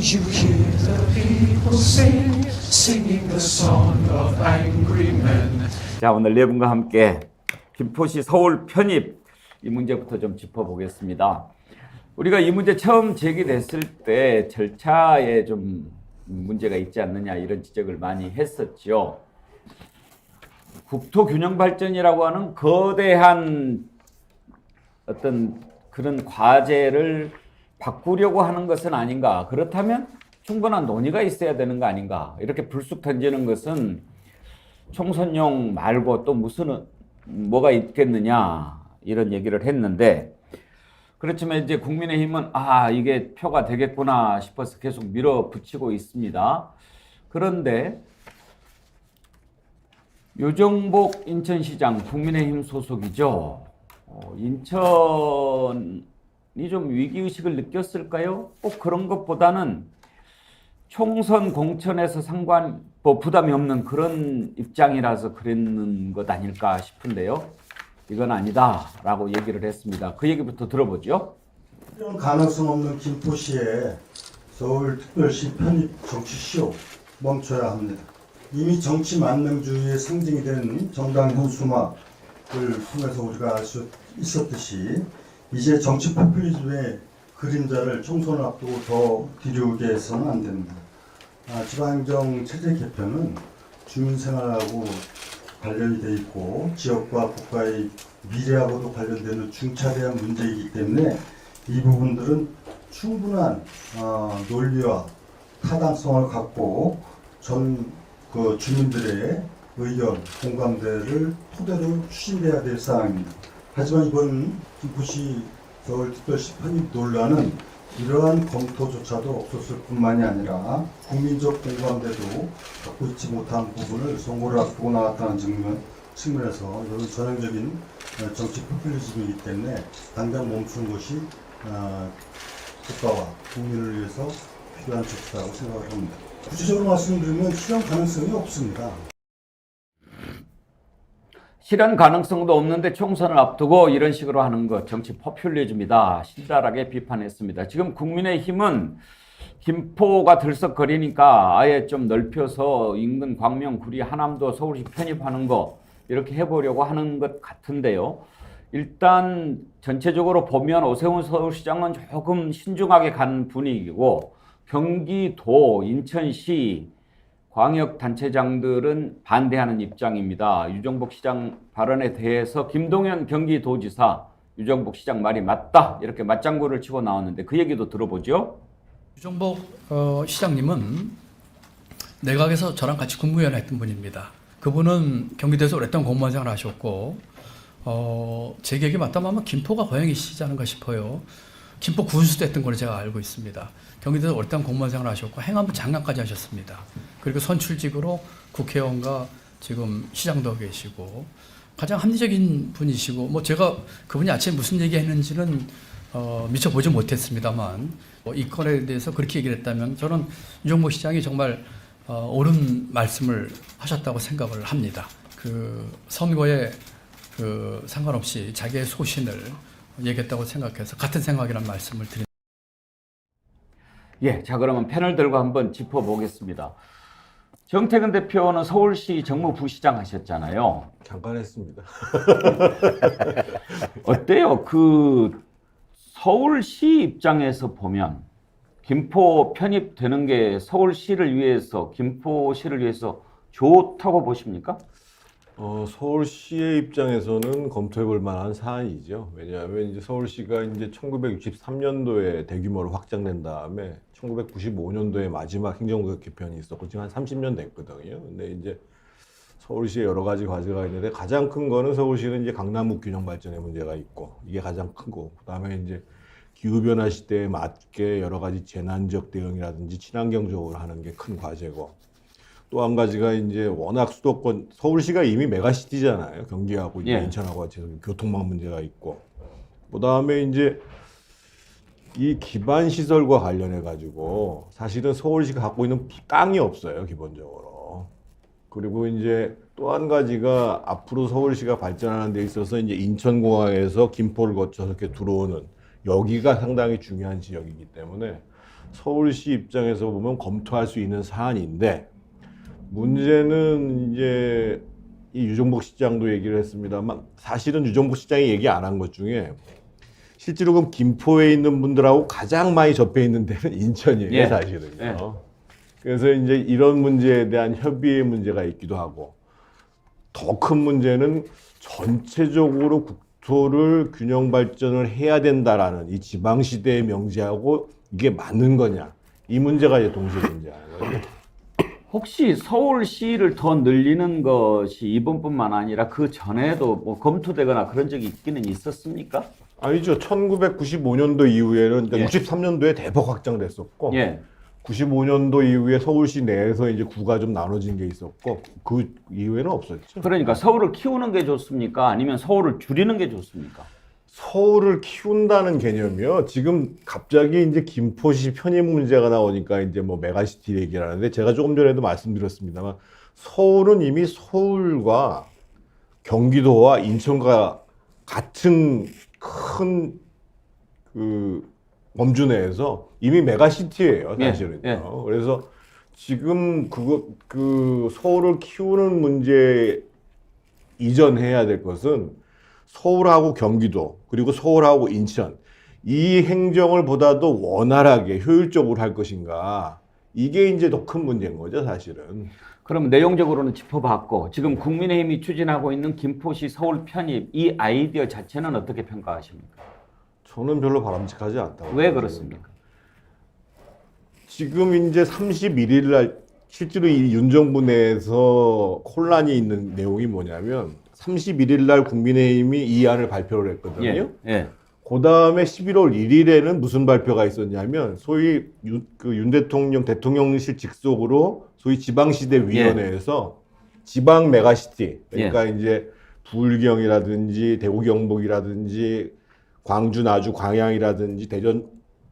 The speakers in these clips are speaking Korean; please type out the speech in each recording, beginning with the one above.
you hear the people sing, singing the song of angry men. 자, 오늘 네 분과 함께 김포시 서울 편입 이 문제부터 좀 짚어보겠습니다. 우리가 이 문제 처음 제기됐을 때 절차에 좀 문제가 있지 않느냐 이런 지적을 많이 했었죠. 국토균형발전이라고 하는 거대한 어떤 그런 과제를 바꾸려고 하는 것은 아닌가. 그렇다면 충분한 논의가 있어야 되는 거 아닌가. 이렇게 불쑥 던지는 것은 총선용 말고 또 무슨 뭐가 있겠느냐 이런 얘기를 했는데, 그렇지만 이제 국민의힘은 이게 표가 되겠구나 싶어서 계속 밀어붙이고 있습니다. 그런데 유정복 인천시장 국민의힘 소속이죠. 인천이 좀 위기의식을 느꼈을까요? 꼭 그런 것보다는 총선 공천에서 부담이 없는 그런 입장이라서 그랬는 것 아닐까 싶은데요. 이건 아니다라고 얘기를 했습니다. 그 얘기부터 들어보죠. 이런 가능성 없는 김포시의 서울특별시 편입 정치쇼 멈춰야 합니다. 이미 정치 만능주의의 상징이 되는 정당 현수막을 통해서 우리가 알 수 있었듯이 이제 정치 포퓰리즘의 그림자를 총선을 앞두고 더 뒤로게 해서는 안 됩니다. 지방행정 체제 개편은 주민생활하고 관련이 돼 있고 지역과 국가의 미래하고도 관련되는 중차대한 문제이기 때문에 이 부분들은 충분한 논리와 타당성을 갖고 주민들의 의견, 공감대를 토대로 추진돼야 될 사항입니다. 하지만 이번 김포시 서울특별시 편입 논란은 이러한 검토조차도 없었을 뿐만이 아니라 국민적 공감대도 갖고 있지 못한 부분을 선거를 앞두고 나왔다는 측면에서 이런 전형적인 정치 포퓰리즘이기 때문에 당장 멈추는 것이 국가와 국민을 위해서 필요한 조치라고 생각을 합니다. 구체적으로 말씀드리면 실현 가능성이 없습니다. 실현 가능성도 없는데 총선을 앞두고 이런 식으로 하는 것 정치 포퓰리즘이다. 신랄하게 비판했습니다. 지금 국민의힘은 김포가 들썩거리니까 아예 좀 넓혀서 인근 광명, 구리, 하남도 서울시 편입하는 거 이렇게 해보려고 하는 것 같은데요. 일단 전체적으로 보면 오세훈 서울시장은 조금 신중하게 간 분위기고, 경기도, 인천시 광역단체장들은 반대하는 입장입니다. 유정복 시장 발언에 대해서 김동연 경기도지사 유정복 시장 말이 맞다 이렇게 맞장구를 치고 나왔는데 그 얘기도 들어보죠. 유정복 시장님은 내각에서 저랑 같이 국무위원 했던 분입니다. 그분은 경기도에서 오랫동안 공무원 생활을 하셨고 제 기억이 맞다면 아마 김포가 고향이시지 않은가 싶어요. 김포 군수도 했던 걸로 제가 알고 있습니다. 경기도에서 오랫동안 공무원 생활을 하셨고 행안부 장관까지 하셨습니다. 그리고 선출직으로 국회의원과 지금 시장도 계시고 가장 합리적인 분이시고, 제가 그분이 아침에 무슨 얘기했는지는 미처 보지 못했습니다만 이 건에 대해서 그렇게 얘기를 했다면 저는 유정복 시장이 정말 옳은 말씀을 하셨다고 생각을 합니다. 그 선거에 상관없이 자기의 소신을 얘기했다고 생각해서 같은 생각이라는 말씀을 드립니다. 자, 그러면 패널 들고 한번 짚어보겠습니다. 정태근 대표는 서울시 정무부시장 하셨잖아요. 잠깐 했습니다. 어때요? 서울시 입장에서 보면 김포 편입되는 게 서울시를 위해서, 김포시를 위해서 좋다고 보십니까? 서울시의 입장에서는 검토해볼 만한 사안이죠. 왜냐하면 이제 서울시가 이제 1963년도에 대규모로 확장된 다음에 1995년도에 마지막 행정구역 개편이 있었고 지금 한 30년 됐거든요. 근데 이제 서울시에 여러 가지 과제가 있는데 가장 큰 거는 서울시는 이제 강남구 균형 발전의 문제가 있고 이게 가장 크고, 그다음에 이제 기후변화 시대에 맞게 여러 가지 재난적 대응이라든지 친환경적으로 하는 게 큰 과제고, 또 한 가지가 이제 워낙 수도권, 서울시가 이미 메가시티잖아요. 경기하고 이제 인천하고 같이 교통망 문제가 있고, 그다음에 이제 이 기반 시설과 관련해 가지고 사실은 서울시가 갖고 있는 땅이 없어요, 기본적으로. 그리고 이제 또 한 가지가 앞으로 서울시가 발전하는 데 있어서 이제 인천공항에서 김포를 거쳐서 이렇게 들어오는 여기가 상당히 중요한 지역이기 때문에 서울시 입장에서 보면 검토할 수 있는 사안인데 문제는 이제 이 유정복 시장도 얘기를 했습니다만 사실은 유정복 시장이 얘기 안 한 것 중에 실제로 그럼 김포에 있는 분들하고 가장 많이 접해 있는 데는 인천이에요, 예. 사실은요. 예. 그래서 이제 이런 문제에 대한 협의의 문제가 있기도 하고 더 큰 문제는 전체적으로 국토를 균형 발전을 해야 된다라는 이 지방시대의 명제하고 이게 맞는 거냐 이 문제가 이제 동시에 존재하는 거죠. 혹시 서울시를 더 늘리는 것이 이번뿐만 아니라 그 전에도 뭐 검토되거나 그런 적이 있기는 있었습니까? 아니죠. 1995년도 이후에는 그러니까 예. 63년도에 대폭 확장됐었고 예. 95년도 이후에 서울시 내에서 이제 구가 좀 나눠진 게 있었고 그 이후에는 없었죠. 그러니까 서울을 키우는 게 좋습니까? 아니면 서울을 줄이는 게 좋습니까? 서울을 키운다는 개념이요. 지금 갑자기 이제 김포시 편입 문제가 나오니까 이제 뭐 메가시티 얘기를 하는데 제가 조금 전에도 말씀드렸습니다만 서울은 이미 서울과 경기도와 인천과 같은 큰 그 범주 내에서 이미 메가시티예요, 사실은요. 예, 예. 그래서 지금 그 서울을 키우는 문제 이전해야 될 것은 서울하고 경기도 그리고 서울하고 인천 이 행정을 보다도 원활하게 효율적으로 할 것인가 이게 이제 더 큰 문제인 거죠, 사실은. 그럼 내용적으로는 짚어봤고 지금 국민의힘이 추진하고 있는 김포시 서울 편입 이 아이디어 자체는 어떻게 평가하십니까? 저는 별로 바람직하지 않다고. 왜 그렇습니까? 지금 이제 31일 날 실제로 이 윤 정부 내에서 혼란이 있는 내용이 뭐냐면 31일 날 국민의힘이 이 안을 발표를 했거든요. 예. 예. 그 다음에 11월 1일에는 무슨 발표가 있었냐면 소위 윤 대통령 대통령실 직속으로 소위 지방시대위원회에서 지방 메가시티 그러니까 이제 부울경이라든지 대구 경북이라든지 광주 나주 광양이라든지 대전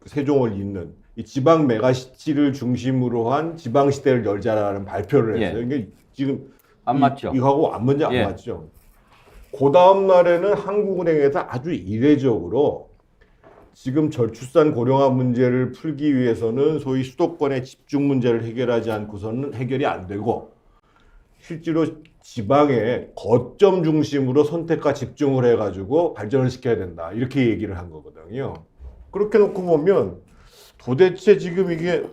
세종을 잇는 이 지방 메가시티를 중심으로 한 지방시대를 열자라는 발표를 했어요. 이게 지금 안 맞죠? 이거하고 안 예. 맞죠. 그 다음 날에는 한국은행에서 아주 이례적으로 지금 저출산 고령화 문제를 풀기 위해서는 소위 수도권의 집중 문제를 해결하지 않고서는 해결이 안 되고 실제로 지방의 거점 중심으로 선택과 집중을 해가지고 발전을 시켜야 된다 이렇게 얘기를 한 거거든요. 그렇게 놓고 보면 도대체 지금 이게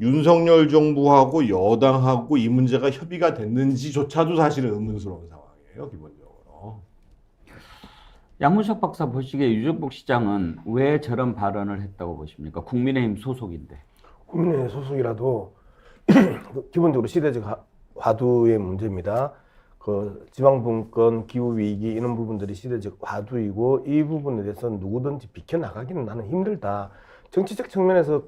윤석열 정부하고 여당하고 이 문제가 협의가 됐는지조차도 사실은 의문스러운 상황이에요, 기본적으로. 양문석 박사 보시기에 유정복 시장은 왜 저런 발언을 했다고 보십니까? 국민의힘 소속인데. 국민의힘 소속이라도 기본적으로 시대적 화두의 문제입니다. 그 지방분권, 기후위기 이런 부분들이 시대적 화두이고 이 부분에 대해서 누구든지 비켜나가기는 나는 힘들다. 정치적 측면에서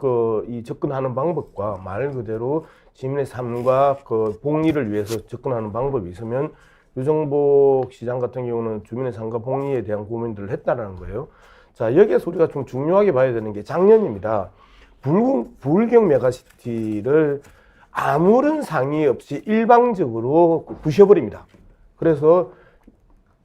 이 접근하는 방법과 말 그대로 시민의 삶과 그 복리를 위해서 접근하는 방법이 있으면 유정복 시장 같은 경우는 주민의 삶과 복리에 대한 고민들을 했다라는 거예요. 자, 여기에서 우리가 좀 중요하게 봐야 되는 게 작년입니다. 부울경 메가시티를 아무런 상의 없이 일방적으로 부셔버립니다. 그래서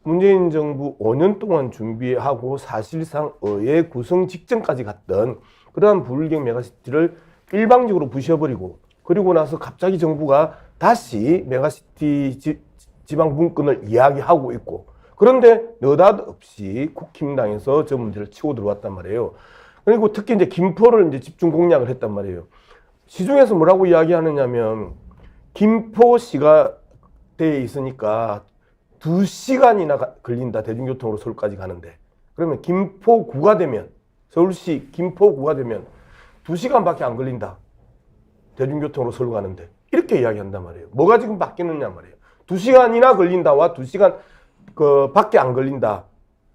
문재인 정부 5년 동안 준비하고 사실상 의회 구성 직전까지 갔던 그러한 부울경 메가시티를 일방적으로 부셔버리고 그리고 나서 갑자기 정부가 다시 메가시티 지방분권을 이야기하고 있고 그런데 느닷없이 국힘당에서 저 문제를 치고 들어왔단 말이에요. 그리고 특히 이제 김포를 이제 집중 공략을 했단 말이에요. 시중에서 뭐라고 이야기하느냐면 김포시가 돼 있으니까 2시간이나 걸린다. 대중교통으로 서울까지 가는데. 그러면 김포구가 되면 서울시 김포구가 되면 2시간밖에 안 걸린다. 대중교통으로 서울 가는데. 이렇게 이야기한단 말이에요. 뭐가 지금 바뀌느냐 말이에요. 2시간이나 걸린다와 2시간 밖에 안 걸린다.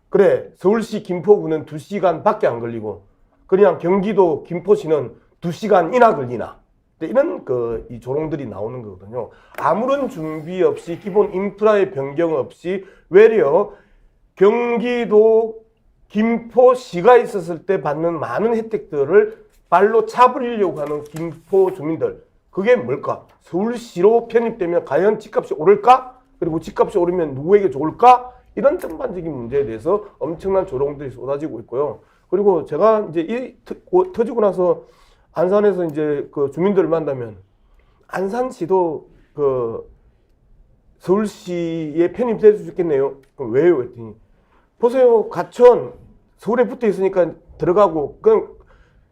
그래, 서울시 김포구는 2시간밖에 안 걸리고 그냥 경기도 김포시는 2시간이나 걸리나. 이런 이 조롱들이 나오는 거거든요. 아무런 준비 없이 기본 인프라의 변경 없이 외려 경기도 김포시가 있었을 때 받는 많은 혜택들을 발로 차버리려고 하는 김포 주민들. 그게 뭘까? 서울시로 편입되면 과연 집값이 오를까? 그리고 집값이 오르면 누구에게 좋을까? 이런 전반적인 문제에 대해서 엄청난 조롱들이 쏟아지고 있고요. 그리고 제가 이제 터지고 나서 안산에서 이제 그 주민들을 만나면 안산시도 그 서울시에 편입될 수 있겠네요. 그럼 왜요? 했더니 보세요. 과천 서울에 붙어 있으니까 들어가고 그럼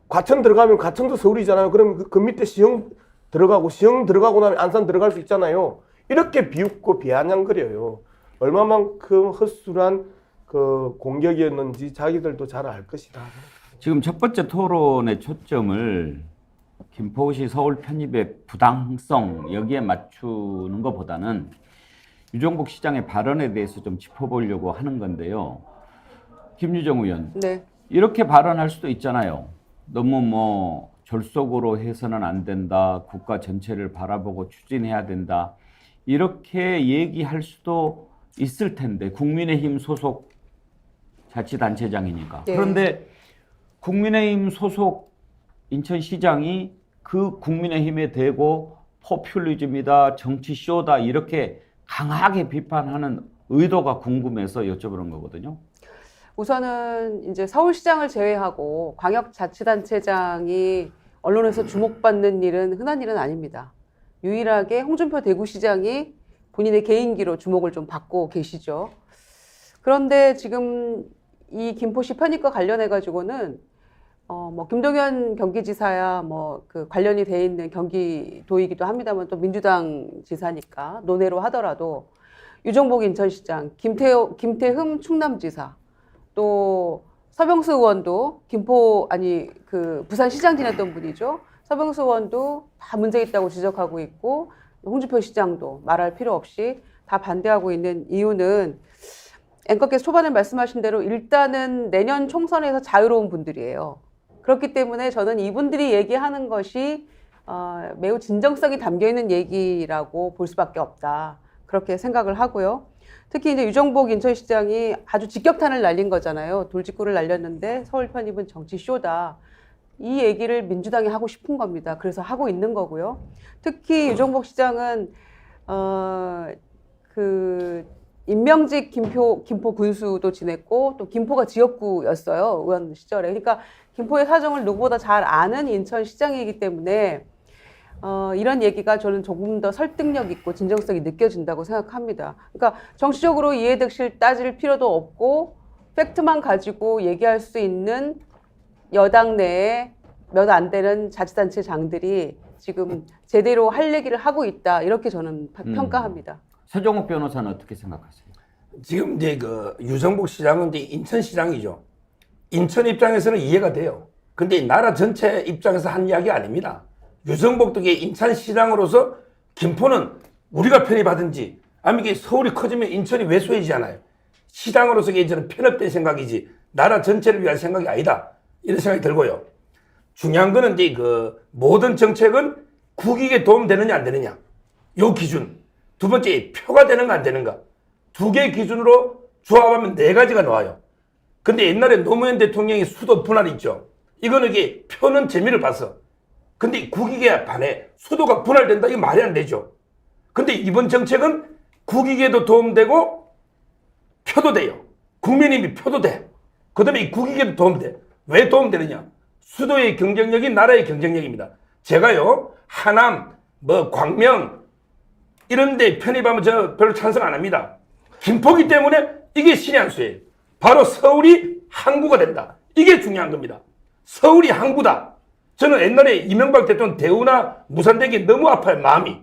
과천 들어가면 과천도 서울이잖아요. 그럼 그 밑에 시흥 들어가고 시흥 들어가고 나면 안산 들어갈 수 있잖아요. 이렇게 비웃고 비아냥거려요. 얼마만큼 헛술한 그 공격이었는지 자기들도 잘 알 것이다. 지금 첫 번째 토론의 초점을 김포시 서울 편입의 부당성 여기에 맞추는 것보다는 유정복 시장의 발언에 대해서 좀 짚어보려고 하는 건데요. 김유정 의원, 네. 이렇게 발언할 수도 있잖아요. 너무 뭐 졸속으로 해서는 안 된다. 국가 전체를 바라보고 추진해야 된다. 이렇게 얘기할 수도 있을 텐데 국민의힘 소속 자치단체장이니까. 네. 그런데 국민의힘 소속 인천시장이 그 국민의힘에 대고 포퓰리즘이다, 정치쇼다 이렇게 강하게 비판하는 의도가 궁금해서 여쭤보는 거거든요. 우선은 이제 서울시장을 제외하고 광역자치단체장이 언론에서 주목받는 일은 흔한 일은 아닙니다. 유일하게 홍준표 대구시장이 본인의 개인기로 주목을 좀 받고 계시죠. 그런데 지금 이 김포시 편입과 관련해 가지고는 뭐 김동연 경기지사야 뭐 그 관련이 돼 있는 경기도이기도 합니다만 또 민주당 지사니까 논외로 하더라도 유정복 인천시장, 김태흠 충남지사, 또 서병수 의원도 부산시장 지냈던 분이죠. 서병수 의원도 다 문제 있다고 지적하고 있고 홍준표 시장도 말할 필요 없이 다 반대하고 있는 이유는 앵커께서 초반에 말씀하신 대로 일단은 내년 총선에서 자유로운 분들이에요. 그렇기 때문에 저는 이분들이 얘기하는 것이 매우 진정성이 담겨있는 얘기라고 볼 수밖에 없다. 그렇게 생각을 하고요. 특히 이제 유정복 인천시장이 아주 직격탄을 날린 거잖아요. 돌직구를 날렸는데 서울 편입은 정치 쇼다. 이 얘기를 민주당이 하고 싶은 겁니다. 그래서 하고 있는 거고요. 특히 유정복 시장은 임명직 김포 군수도 지냈고 또 김포가 지역구였어요. 의원 시절에. 그러니까 김포의 사정을 누구보다 잘 아는 인천시장이기 때문에 이런 얘기가 저는 조금 더 설득력 있고 진정성이 느껴진다고 생각합니다. 그러니까 정치적으로 이해득실 따질 필요도 없고 팩트만 가지고 얘기할 수 있는 여당 내에 몇 안 되는 자치단체장들이 지금 제대로 할 얘기를 하고 있다. 이렇게 저는 평가합니다. 서정욱 변호사는 어떻게 생각하세요? 지금 이제 그 유정복 시장은 이제 인천시장이죠. 인천 입장에서는 이해가 돼요. 근데 나라 전체 입장에서 한 이야기 아닙니다. 유정복도 인천시장으로서 김포는 우리가 편입하든지 아니면 이게 서울이 커지면 인천이 왜소해지잖아요. 시장으로서 저는 편협된 생각이지 나라 전체를 위한 생각이 아니다. 이런 생각이 들고요. 중요한 거는 이제 그 모든 정책은 국익에 도움되느냐 안 되느냐. 요 기준. 두 번째 표가 되는가 안 되는가. 두 개의 기준으로 조합하면 네 가지가 나와요. 근데 옛날에 노무현 대통령이 수도 분할 있죠. 이거는 이게 표는 재미를 봤어. 근데 국익에 반해 수도가 분할된다. 이게 말이 안 되죠. 근데 이번 정책은 국익에도 도움되고 표도 돼요. 국민의힘이 표도 돼. 그 다음에 이 국익에도 도움돼. 왜 도움되느냐? 수도의 경쟁력이 나라의 경쟁력입니다. 제가요 하남, 광명 이런 데 편입하면 저 별로 찬성 안 합니다. 김포기 때문에 이게 신의 한 수예요. 바로 서울이 항구가 된다. 이게 중요한 겁니다. 서울이 항구다. 저는 옛날에 이명박 대통령 대우나 무산되기 너무 아파요. 마음이.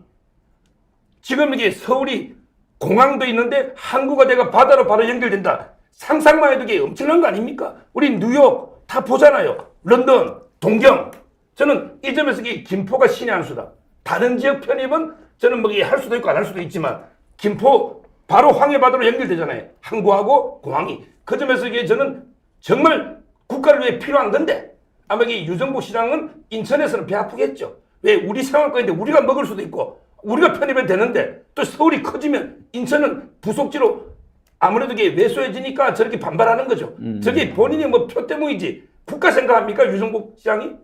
지금 이게 서울이 공항도 있는데 항구가 돼가 바다로 바로 연결된다. 상상만 해도 이게 엄청난 거 아닙니까? 우리 뉴욕 다 보잖아요. 런던, 동경. 저는 이 점에서 이게 김포가 신의 한 수다. 다른 지역 편입은 저는 뭐 할 수도 있고 안 할 수도 있지만 김포 바로 황해바다로 연결되잖아요. 항구하고 공항이. 그 점에서 이게 저는 정말 국가를 위해 필요한 건데 아마 이 유정복 시장은 인천에서는 배 아프겠죠. 왜 우리 상황권인데 우리가 먹을 수도 있고 우리가 편입이 되는데 또 서울이 커지면 인천은 부속지로 아무래도 이게 왜소해지니까 저렇게 반발하는 거죠. 저게 본인이 뭐 표 때문이지 국가 생각합니까? 유정복 시장이?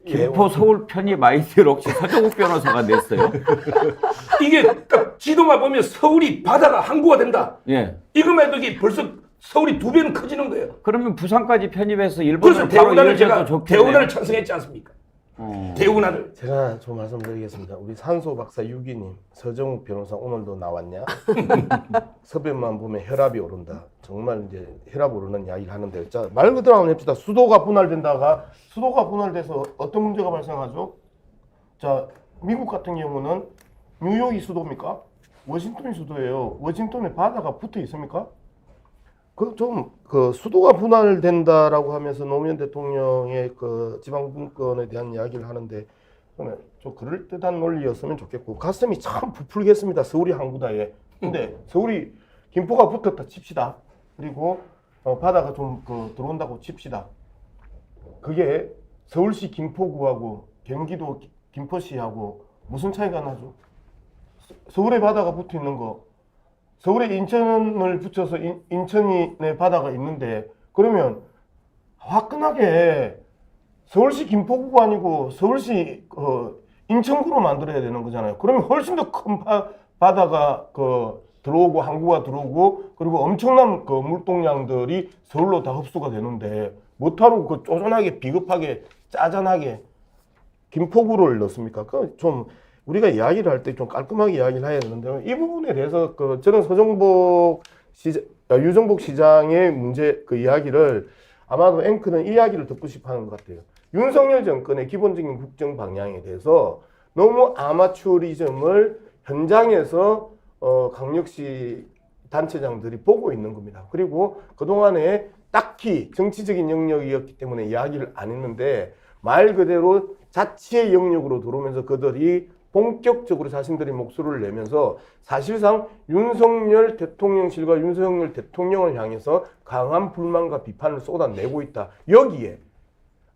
김포 서울 편입 아이디어를 혹시 서정욱 변호사가 냈어요? 이게 딱 지도만 보면 서울이 바다가 항구가 된다. 예. 이것만 해도 이게 벌써 서울이 2배는 커지는 거예요. 그러면 부산까지 편입해서 그래서 일본을 바로 대운하를 이어져도 제가 좋겠네요. 대운하를 찬성했지 않습니까? 대운하를. 제가 좀 말씀드리겠습니다. 우리 산소 박사 유기님, 서정욱 변호사 오늘도 나왔냐? 서변만 보면 혈압이 오른다. 정말 이제 혈압 오르는 이야기를 하는데, 자, 말 그대로 한번 해봅시다. 수도가 분할돼서 어떤 문제가 발생하죠? 자, 미국 같은 경우는 뉴욕이 수도입니까? 워싱턴이 수도예요. 워싱턴에 바다가 붙어 있습니까? 그 수도가 분할된다라고 하면서 노무현 대통령의 그 지방분권에 대한 이야기를 하는데, 좀 그럴듯한 논리였으면 좋겠고, 가슴이 참 부풀겠습니다. 서울이 항구다에. 근데 서울이 김포가 붙었다 칩시다. 그리고 바다가 좀 들어온다고 칩시다. 그게 서울시 김포구하고 경기도 김포시하고 무슨 차이가 나죠? 서울에 바다가 붙어 있는 거, 서울에 인천을 붙여서 인천에 바다가 있는데, 그러면 화끈하게 서울시 김포구가 아니고 서울시 인천구로 만들어야 되는 거잖아요. 그러면 훨씬 더 큰 바다가 들어오고 항구가 들어오고, 그리고 엄청난 물동량들이 서울로 다 흡수가 되는데, 뭐하러 쪼잔하게 비겁하게 짜잔하게 김포구를 넣습니까? 좀 우리가 이야기를 할 때 좀 깔끔하게 이야기를 해야 되는데, 이 부분에 대해서 저는 유정복 시장의 문제 이야기를 아마도 앵커는 이 이야기를 듣고 싶어 하는 것 같아요. 윤석열 정권의 기본적인 국정 방향에 대해서 너무 아마추어리즘을 현장에서 강력시 단체장들이 보고 있는 겁니다. 그리고 그동안에 딱히 정치적인 영역이었기 때문에 이야기를 안 했는데, 말 그대로 자치의 영역으로 들어오면서 그들이 본격적으로 자신들의 목소리를 내면서 사실상 윤석열 대통령실과 윤석열 대통령을 향해서 강한 불만과 비판을 쏟아내고 있다. 여기에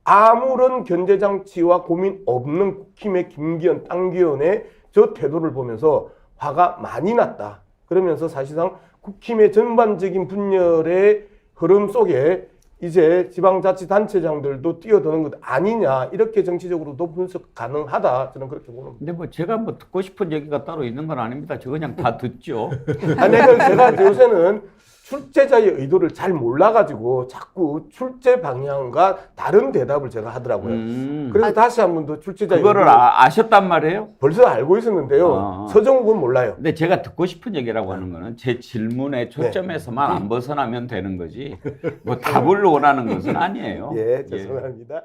아무런 견제장치와 고민 없는 국힘의 김기현, 땅기현의 저 태도를 보면서 화가 많이 났다. 그러면서 사실상 국힘의 전반적인 분열의 흐름 속에 이제 지방자치단체장들도 뛰어드는 것 아니냐, 이렇게 정치적으로도 분석 가능하다, 저는 그렇게 보는 겁니다. 근데 제가 듣고 싶은 얘기가 따로 있는 건 아닙니다. 저 그냥 다 듣죠. 아니, 제가 요새는 출제자의 의도를 잘 몰라가지고 자꾸 출제 방향과 다른 대답을 제가 하더라고요. 그래서 다시 한 번 더 출제자의 그거를 아셨단 말이에요? 벌써 알고 있었는데요. 서정욱은 몰라요. 근데 제가 듣고 싶은 얘기라고 하는 거는 제 질문의 초점에서만 안 벗어나면 되는 거지, 뭐 답을 원하는 것은 아니에요. 예, 죄송합니다.